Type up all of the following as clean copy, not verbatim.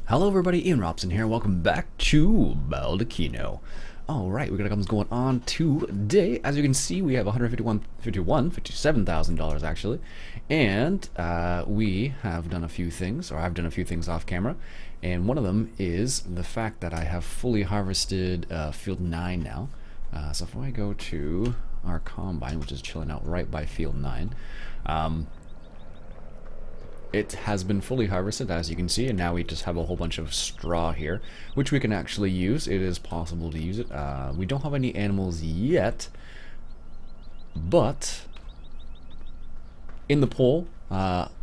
Hello everybody, Ian Robson here. Welcome back to Baldeykino. Alright, we got a couple going on today. As you can see, we have $57,000 actually. And we have done a few things, or I've done a few things off camera. And one of them is the fact that I have fully harvested field 9 now. So if I go to our combine, which is chilling out right by field 9, it has been fully harvested, as you can see, and now we just have a whole bunch of straw here, which we can actually use. It is possible to use it. We don't have any animals yet, but in the poll,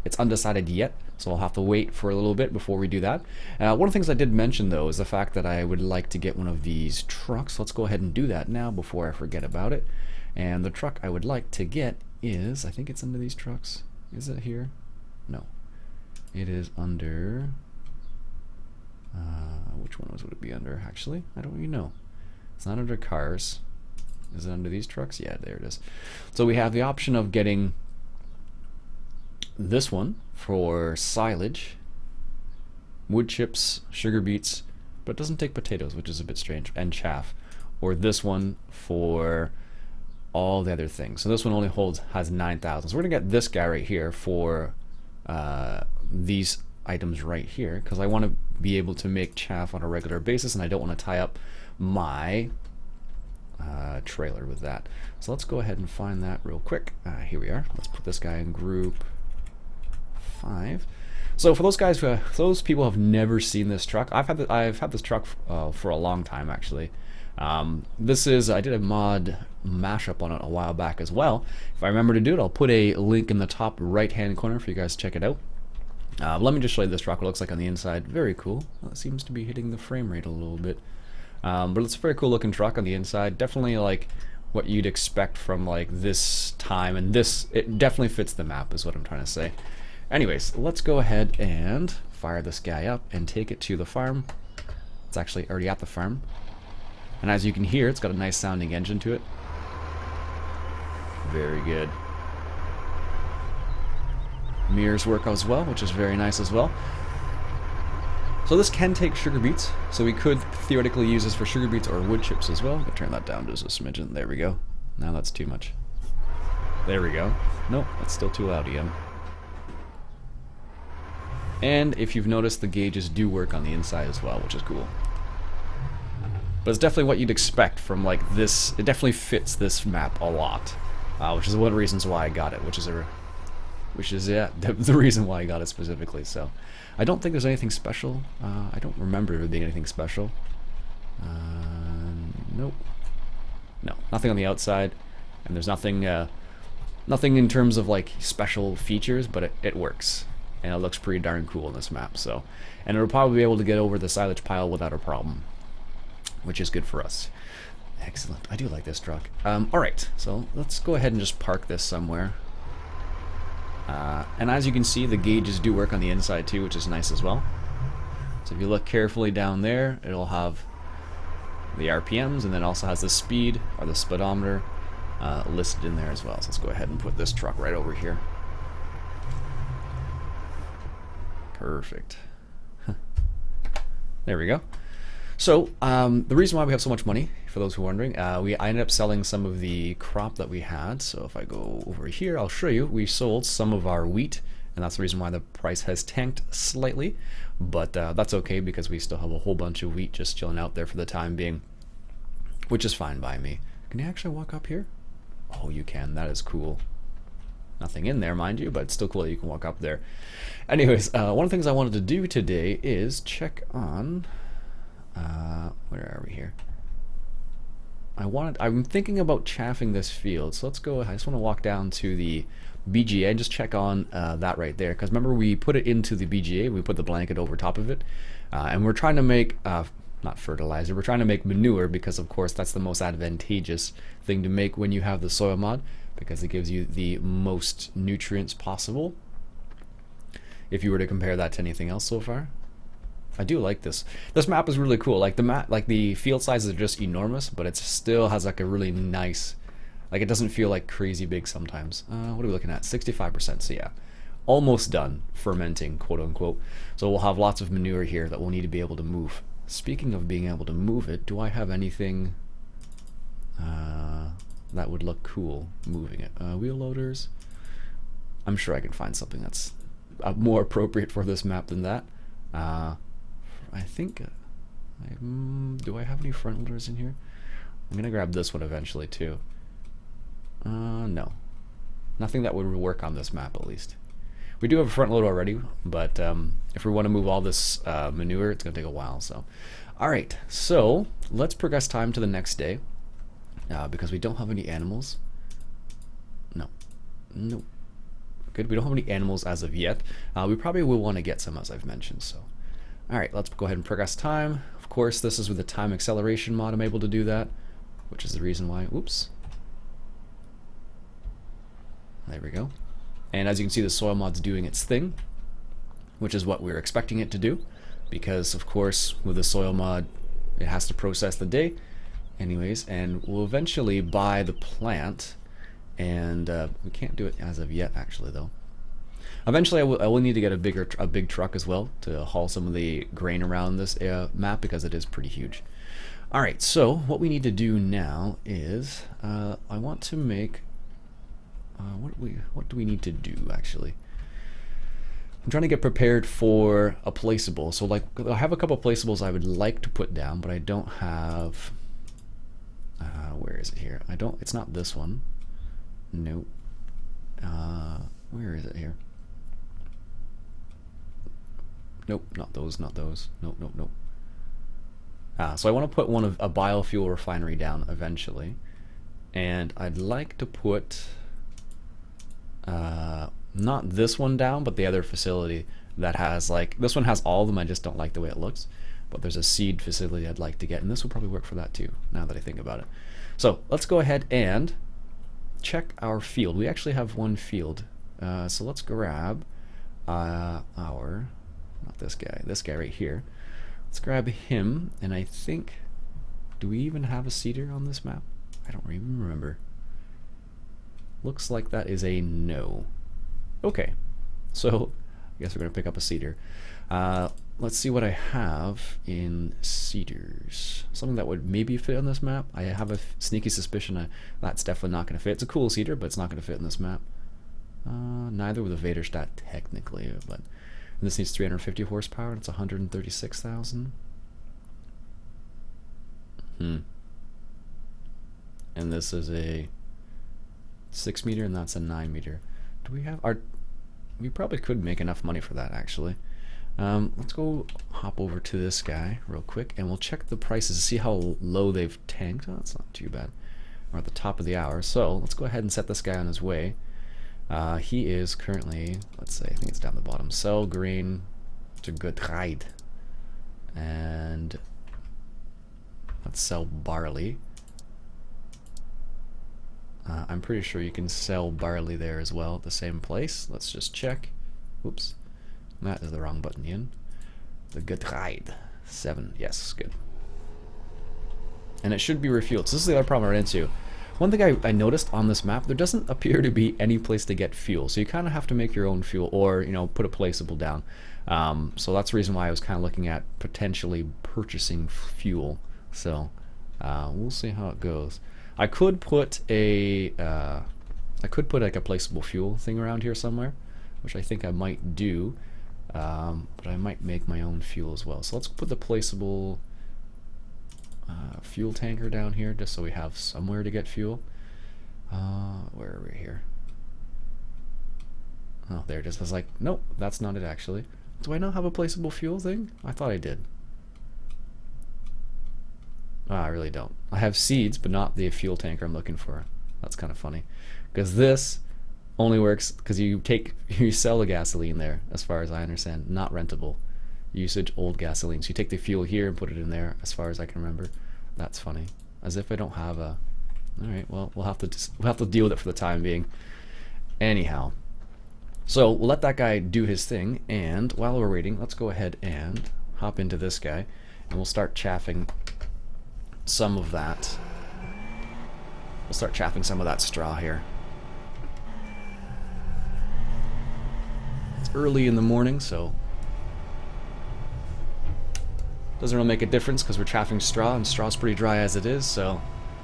it's undecided yet, so I'll have to wait for a little bit before we do that. One of the things I did mention, though, is the fact that I would like to get one of these trucks. Let's go ahead and do that now before I forget about it. And the truck I would like to get is, I think it's under these trucks. Is it here? No. It is under, which one would it be under, actually? I don't even know. It's not under cars. Is it under these trucks? Yeah, there it is. So we have the option of getting this one for silage, wood chips, sugar beets, but it doesn't take potatoes, which is a bit strange, and chaff. Or this one for all the other things. So this one only has 9,000. So we're gonna get this guy right here for these items right here, because I want to be able to make chaff on a regular basis, and I don't want to tie up my trailer with that. So let's go ahead and find that real quick. Here we are. Let's put this guy in group 5. So for those guys those people who have never seen this truck, I've had this truck for a long time actually. This is, I did a mod mashup on it a while back as well. If I remember to do it, I'll put a link in the top right hand corner for you guys to check it out. Let me just show you this truck, what it looks like on the inside. Very cool. Well, it seems to be hitting the frame rate a little bit. But it's a very cool looking truck on the inside. Definitely like what you'd expect from like this time, and it definitely fits the map is what I'm trying to say. Anyways, let's go ahead and fire this guy up and take it to the farm. It's actually already at the farm. And as you can hear, it's got a nice sounding engine to it. Very good. Mirrors work as well, which is very nice as well. So this can take sugar beets, so we could theoretically use this for sugar beets or wood chips as well. I'll turn that down just a smidgen. There we go. Now that's too much. There we go. Nope, that's still too loud again. And if you've noticed, the gauges do work on the inside as well, which is cool. But it's definitely what you'd expect from like this. It definitely fits this map a lot, which is one of the reasons why I got it. The reason why I got it specifically. So I don't think there's anything special. I don't remember there being anything special. Nope. No, nothing on the outside, and there's nothing in terms of like special features, but it works, and it looks pretty darn cool in this map. So, and it'll probably be able to get over the silage pile without a problem, which is good for us. Excellent. I do like this truck. Alright, so let's go ahead and just park this somewhere. And as you can see, the gauges do work on the inside too, which is nice as well. So if you look carefully down there, it'll have the RPMs, and then also has the speed, or the speedometer, listed in there as well. So let's go ahead and put this truck right over here. Perfect. There we go. So, the reason why we have so much money, for those who are wondering, I ended up selling some of the crop that we had. So if I go over here, I'll show you. We sold some of our wheat, and that's the reason why the price has tanked slightly. But that's okay, because we still have a whole bunch of wheat just chilling out there for the time being, which is fine by me. Can you actually walk up here? Oh, you can. That is cool. Nothing in there, mind you, but it's still cool that you can walk up there. Anyways, one of the things I wanted to do today is check on... where are we here? I'm thinking about chaffing this field, so let's go. I just want to walk down to the BGA and just check on that right there, because remember we put it into the BGA, we put the blanket over top of it, and we're trying to make not fertilizer, we're trying to make manure, because of course that's the most advantageous thing to make when you have the soil mod, because it gives you the most nutrients possible if you were to compare that to anything else so far. I do like this. This map is really cool. Like the field sizes are just enormous, but it still has like a really nice, like it doesn't feel like crazy big sometimes. What are we looking at? 65%. So yeah, almost done fermenting, quote unquote. So we'll have lots of manure here that we'll need to be able to move. Speaking of being able to move it, do I have anything that would look cool moving it? Wheel loaders. I'm sure I can find something that's more appropriate for this map than that. I think. Do I have any front loaders in here? I'm gonna grab this one eventually too. No. Nothing that would work on this map, at least. We do have a front loader already, but if we want to move all this manure, it's gonna take a while. So, all right. So let's progress time to the next day, because we don't have any animals. No. Nope. Good. We don't have any animals as of yet. We probably will want to get some, as I've mentioned. So, all right. Let's go ahead and progress time. Of course, this is with the time acceleration mod. I'm able to do that, which is the reason why. Oops. There we go. And as you can see, the soil mod's doing its thing, which is what we were expecting it to do, because of course with the soil mod it has to process the day anyways, and we'll eventually buy the plant, and we can't do it as of yet actually though. Eventually I will need to get a big truck as well to haul some of the grain around this map, because it is pretty huge. Alright, so what we need to do now is I want to make what do we need to do actually? I'm trying to get prepared for a placeable. So like I have a couple of placeables I would like to put down, but I don't have. Where is it here? It's not this one. Nope. Where is it here? Nope, not those. Not those. Nope. Nope. Nope. So I want to put a biofuel refinery down eventually, and I'd like to put. Not this one down, but the other facility that has this one has all of them. I just don't like the way it looks, but there's a seed facility I'd like to get, and this will probably work for that too, now that I think about it. So let's go ahead and check our field. We actually have one field, so let's grab not this guy right here. Let's grab him, and I think, do we even have a seeder on this map? I don't even remember. Looks like that is a no. Okay, so I guess we're gonna pick up a cedar. Let's see what I have in cedars. Something that would maybe fit on this map. I have a sneaky suspicion that's definitely not gonna fit. It's a cool cedar, but it's not gonna fit in this map. Neither with a Vaderstat technically, but this needs 350 horsepower and it's 136,000. And this is a 6 meter, and that's a 9 meter. Do we have we probably could make enough money for that actually. Let's go hop over to this guy real quick, and we'll check the prices to see how low they've tanked. Oh, that's not too bad. We're at the top of the hour, so let's go ahead and set this guy on his way. He is currently, let's say, I think it's down the bottom. Sell grain to Getreide, and let's sell barley. I'm pretty sure you can sell barley there as well at the same place. Let's just check. Oops. That is the wrong button, Iain. The Getreide. 7. Yes, good. And it should be refueled. So this is the other problem I ran into. One thing I noticed on this map, there doesn't appear to be any place to get fuel. So you kind of have to make your own fuel, or, you know, put a placeable down. So that's the reason why I was kind of looking at potentially purchasing fuel. So we'll see how it goes. I could put like a placeable fuel thing around here somewhere, which I think I might do, but I might make my own fuel as well. So let's put the placeable fuel tanker down here, just so we have somewhere to get fuel. Where are we here? Oh, there it is. I was like, nope, that's not it actually. Do I not have a placeable fuel thing? I thought I did. I really don't. I have seeds, but not the fuel tanker I'm looking for. That's kind of funny, because this only works because you sell the gasoline there, as far as I understand, not rentable. Usage old gasoline. So you take the fuel here and put it in there, as far as I can remember. That's funny. As if I don't have a. All right. Well, we'll have to deal with it for the time being. Anyhow, so we'll let that guy do his thing, and while we're waiting, let's go ahead and hop into this guy, and we'll start chaffing some of that. We'll start chaffing some of that straw here. early in the morning, so doesn't really make a difference because we're chaffing straw, and straw's pretty dry as it is, so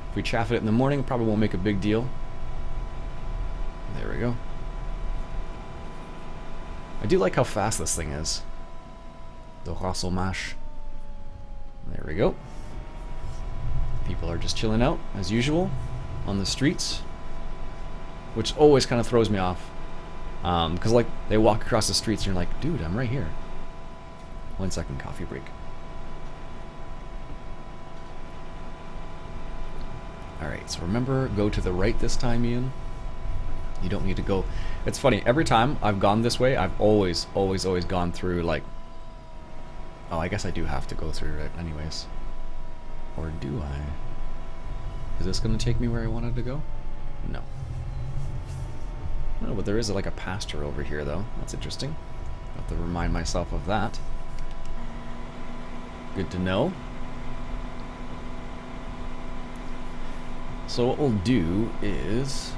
if we chaff it in the morning, it probably won't make a big deal. There we go. I do like how fast this thing is. The rasselmash. There we go. People are just chilling out, as usual, on the streets, which always kind of throws me off. Because, like, they walk across the streets and you're like, dude, I'm right here. 1 second, coffee break. Alright, so remember, go to the right this time, Iain. You don't need to go... It's funny, every time I've gone this way, I've always gone through, like... Oh, I guess I do have to go through it anyways. Or do I? Is this going to take me where I wanted to go? No. No, but there is like a pasture over here, though. That's interesting. I have to remind myself of that. Good to know. So what we'll do is...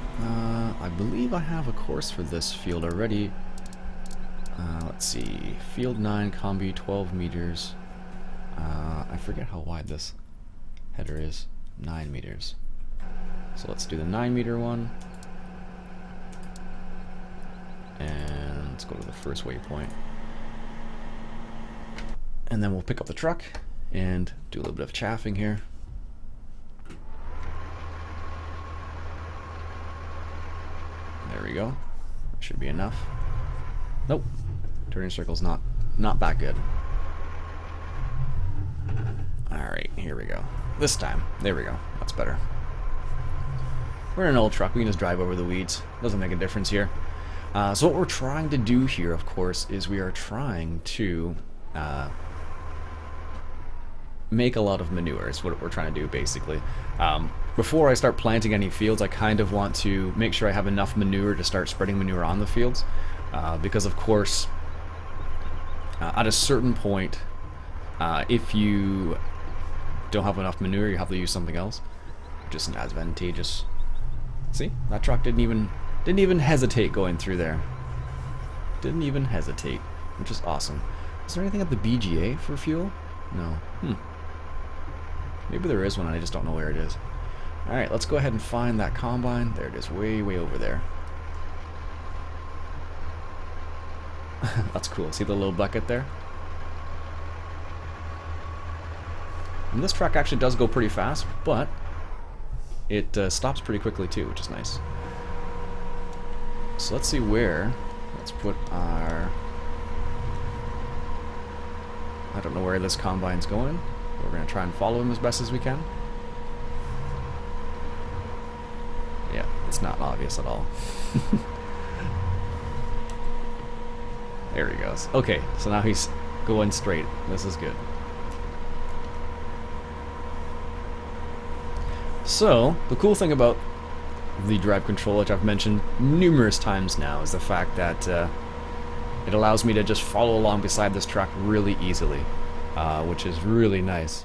I believe I have a course for this field already. Let's see. Field 9, combi, 12 meters. I forget how wide this header is. 9 meters. So let's do the 9 meter one. And let's go to the first waypoint. And then we'll pick up the truck and do a little bit of chaffing here. There we go. Should be enough. Nope. Turning circle's not that good. Alright, here we go. This time. There we go. That's better. We're in an old truck. We can just drive over the weeds. Doesn't make a difference here. So what we're trying to do here, of course, is we are trying to make a lot of manure is what we're trying to do, basically. Before I start planting any fields, I kind of want to make sure I have enough manure to start spreading manure on the fields. Because, of course, at a certain point, if you don't have enough manure, you have to use something else, which isn't advantageous. See? That truck didn't even hesitate going through there. Didn't even hesitate, which is awesome. Is there anything at the BGA for fuel? No. Maybe there is one and I just don't know where it is. Alright, let's go ahead and find that combine. There it is, way over there. That's cool. See the little bucket there? And this truck actually does go pretty fast, but it stops pretty quickly too, which is nice. So let's see where. Let's put our... I don't know where this combine's going. But we're going to try and follow him as best as we can. Yeah, it's not obvious at all. There he goes. Okay, so now he's going straight. This is good. So, the cool thing about the drive control, which I've mentioned numerous times now, is the fact that it allows me to just follow along beside this truck really easily, which is really nice,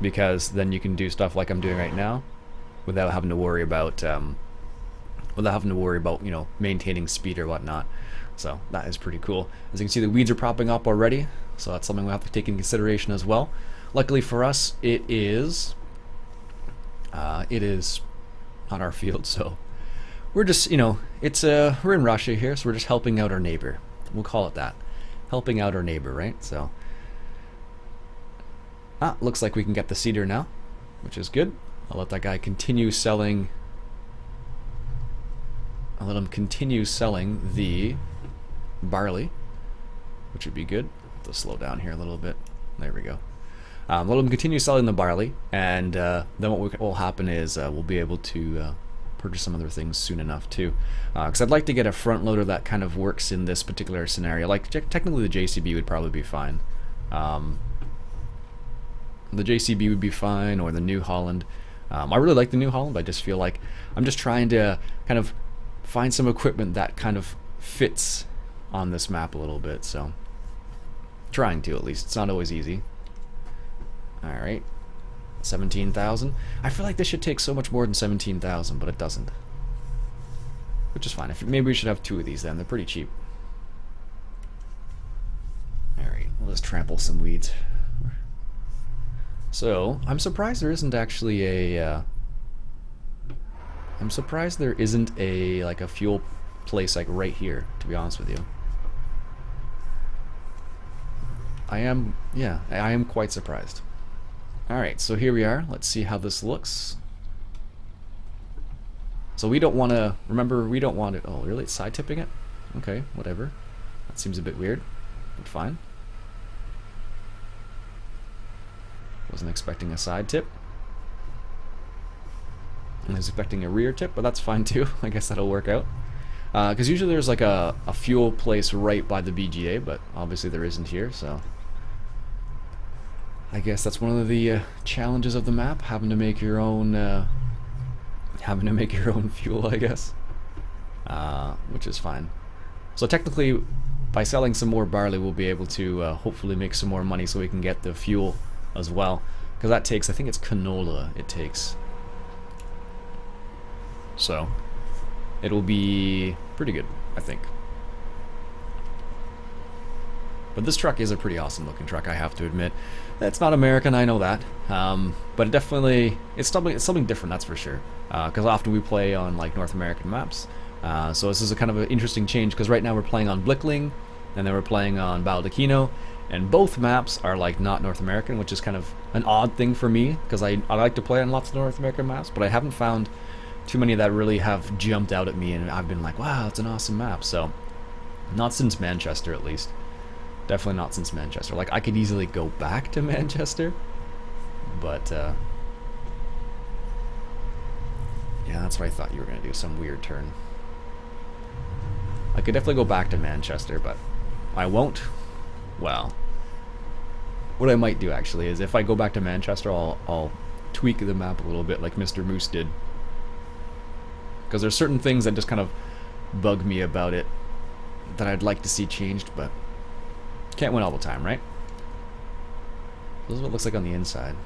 because then you can do stuff like I'm doing right now without having to worry about you know, maintaining speed or whatnot. So that is pretty cool. As you can see, the weeds are popping up already, so that's something we'll have to take into consideration as well. Luckily for us, it is not our field, so we're just, you know, we're in Russia here, so we're just helping out our neighbor. We'll call it that. Helping out our neighbor, right? So, looks like we can get the cedar now, which is good. I'll let that guy continue selling. I'll let him continue selling the barley, which would be good. I'll slow down here a little bit. There we go. Let him continue selling the barley, and then what will happen is we'll be able to purchase some other things soon enough too. Because I'd like to get a front loader that kind of works in this particular scenario. Like technically the JCB would probably be fine. The JCB would be fine, or the New Holland. I really like the New Holland, but I just feel like I'm just trying to kind of find some equipment that kind of fits on this map a little bit. So trying to, at least. It's not always easy. Alright, 17,000. I feel like this should take so much more than 17,000, but it doesn't. Which is fine. Maybe we should have two of these then. They're pretty cheap. We'll just trample some weeds. So, I'm surprised there isn't actually a... I'm surprised there isn't a, like, a fuel place, like, right here, to be honest with you. I am quite surprised. Alright, so here we are. Let's see how this looks. So we don't want to, remember, we don't want it, oh really, it's side tipping it? Okay, whatever. That seems a bit weird, but fine. Wasn't expecting a side tip. I was expecting a rear tip, but that's fine too. I guess that'll work out. Because usually there's like a fuel place right by the BGA, but obviously there isn't here, so... I guess that's one of the challenges of the map, having to make your own fuel, I guess. Which is fine. So technically, by selling some more barley, we'll be able to hopefully make some more money so we can get the fuel as well. Because that takes, I think it's canola it takes. So, it'll be pretty good, I think. But this truck is a pretty awesome looking truck, I have to admit. It's not American, I know that. But it definitely, it's something different, that's for sure. Because often we play on like North American maps. So this is a kind of an interesting change, because right now we're playing on Blickling, and then we're playing on Baldeykino, and both maps are like not North American, which is kind of an odd thing for me, because I like to play on lots of North American maps, but I haven't found too many that really have jumped out at me, and I've been like, wow, it's an awesome map. So, not since Manchester at least. Definitely not since Manchester. Like, I could easily go back to Manchester, but, yeah, that's what I thought you were going to do, some weird turn. I could definitely go back to Manchester, but I won't. Well, what I might do, actually, is if I go back to Manchester, I'll tweak the map a little bit like Mr. Moose did. Because there's certain things that just kind of bug me about it that I'd like to see changed, but can't win all the time, right? This is what it looks like on the inside.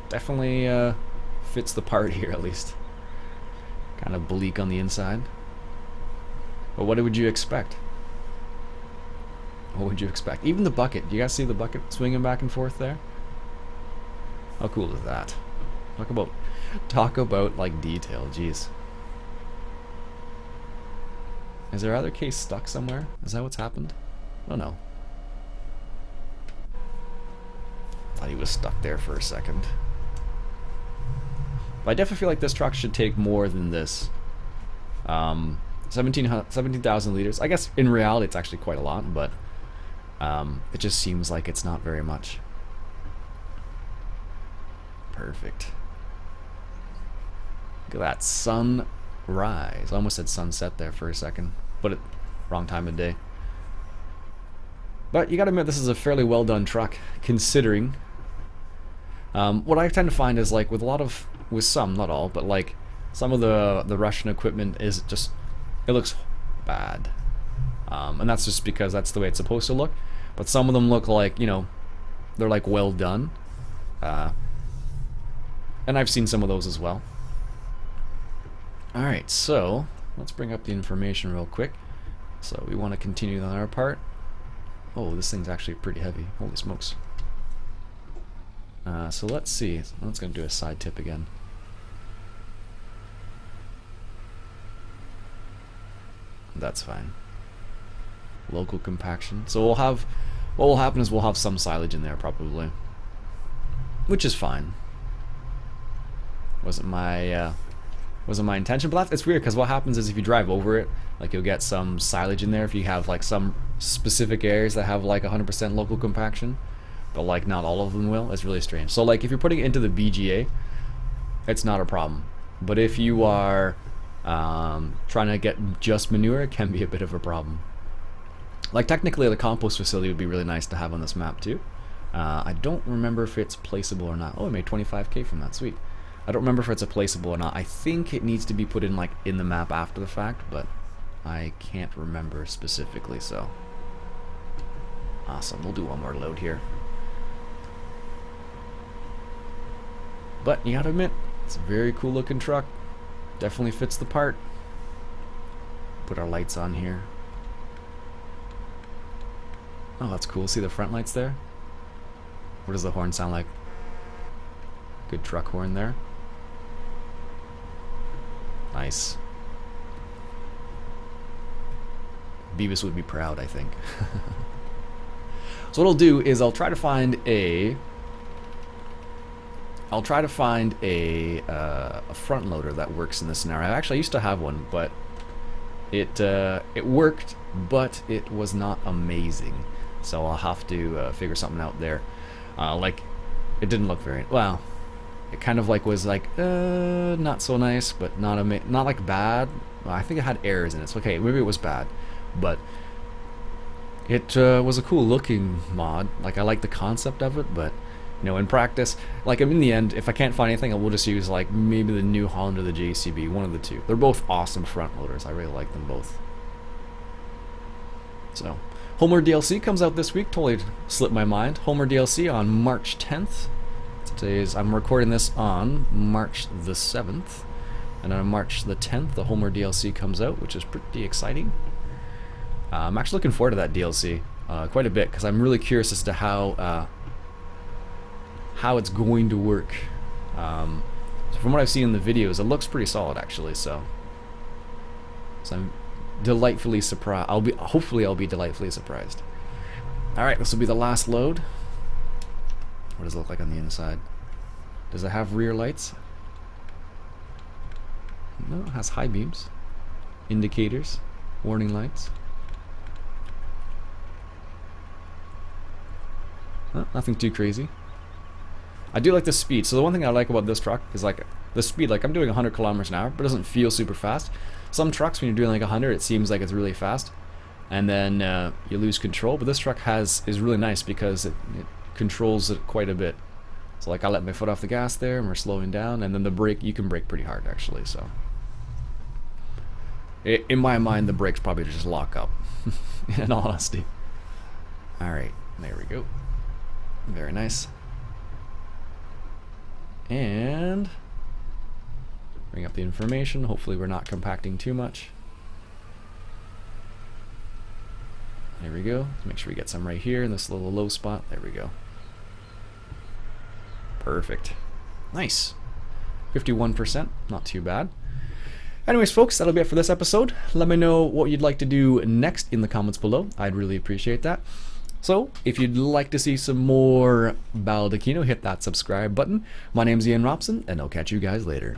Definitely fits the part here, at least. Kind of bleak on the inside. But what would you expect? What would you expect? Even the bucket. Do you guys see the bucket swinging back and forth there? How cool is that? Talk about like detail, jeez. Is there other case stuck somewhere? Is that what's happened? Oh no. Thought he was stuck there for a second. But I definitely feel like this truck should take more than this. 17,000 liters. I guess in reality it's actually quite a lot, but it just seems like it's not very much. Perfect. Look at that sunrise. I almost said sunset there for a second, but wrong time of day. But you gotta admit, this is a fairly well done truck, considering. What I tend to find is like with some, not all, but like some of the Russian equipment is just, it looks bad. And that's just because that's the way it's supposed to look. But some of them look like, you know, they're like well done. And I've seen some of those as well. Alright, so let's bring up the information real quick. So we want to continue on our part. Oh, this thing's actually pretty heavy. Holy smokes. So let's see. Let's going to do a side tip again. That's fine. Local compaction. So we'll have, what will happen is we'll have some silage in there probably, which is fine. Wasn't my intention, but it's weird because what happens is if you drive over it, like you'll get some silage in there if you have like some specific areas that have like 100% local compaction, but like not all of them will. It's really strange. So like if you're putting it into the BGA, it's not a problem, but if you are trying to get just manure, it can be a bit of a problem. Like technically the compost facility would be really nice to have on this map too. I don't remember if it's placeable or not. Oh, I made 25k from that, sweet. I don't remember if it's a placeable or not. I think it needs to be put in like in the map after the fact, but I can't remember specifically, so. Awesome, we'll do one more load here. But you gotta admit, it's a very cool looking truck. Definitely fits the part. Put our lights on here. Oh, that's cool. See the front lights there? What does the horn sound like? Good truck horn there. Nice. Beavis would be proud, I think. So what I'll do is I'll try to find a front loader that works in this scenario. Actually, I used to have one, but it worked, but it was not amazing. So I'll have to figure something out there. Like, it didn't look very well. It kind of like was like not so nice, but not like bad. Well, I think it had errors in it. So okay, maybe it was bad, but it was a cool looking mod. Like, I like the concept of it, but you know, in practice, like, in the end, if I can't find anything, I will just use like maybe the New Holland or the JCB, one of the two. They're both awesome front loaders. I really like them both. So, Homer DLC comes out this week. Totally slipped my mind. Homer DLC on March 10th. I'm recording this on March the 7th, and on March the 10th, the Homer DLC comes out, which is pretty exciting. I'm actually looking forward to that DLC quite a bit, because I'm really curious as to how it's going to work. So from what I've seen in the videos, it looks pretty solid actually. So I'm delightfully surprised. Hopefully I'll be delightfully surprised. All right, this will be the last load. What does it look like on the inside? Does it have rear lights? No, it has high beams, indicators, warning lights. Nothing too crazy. I do like the speed. So the one thing I like about this truck is like the speed. Like, I'm doing 100 kilometers an hour, but it doesn't feel super fast. Some trucks, when you're doing like 100, it seems like it's really fast, and then you lose control. But this truck is really nice because it controls it quite a bit. So like, I let my foot off the gas there, and we're slowing down, and then the brake, you can brake pretty hard actually. So in my mind, the brakes probably just lock up. In all honesty. All right, there we go. Very nice. And bring up the information. Hopefully we're not compacting too much. There we go. Let's make sure we get some right here in this little low spot. There we go. Perfect. Nice. 51%. Not too bad. Anyways, folks, that'll be it for this episode. Let me know what you'd like to do next in the comments below. I'd really appreciate that. So, if you'd like to see some more Baldeykino, hit that subscribe button. My name's Iain Robson, and I'll catch you guys later.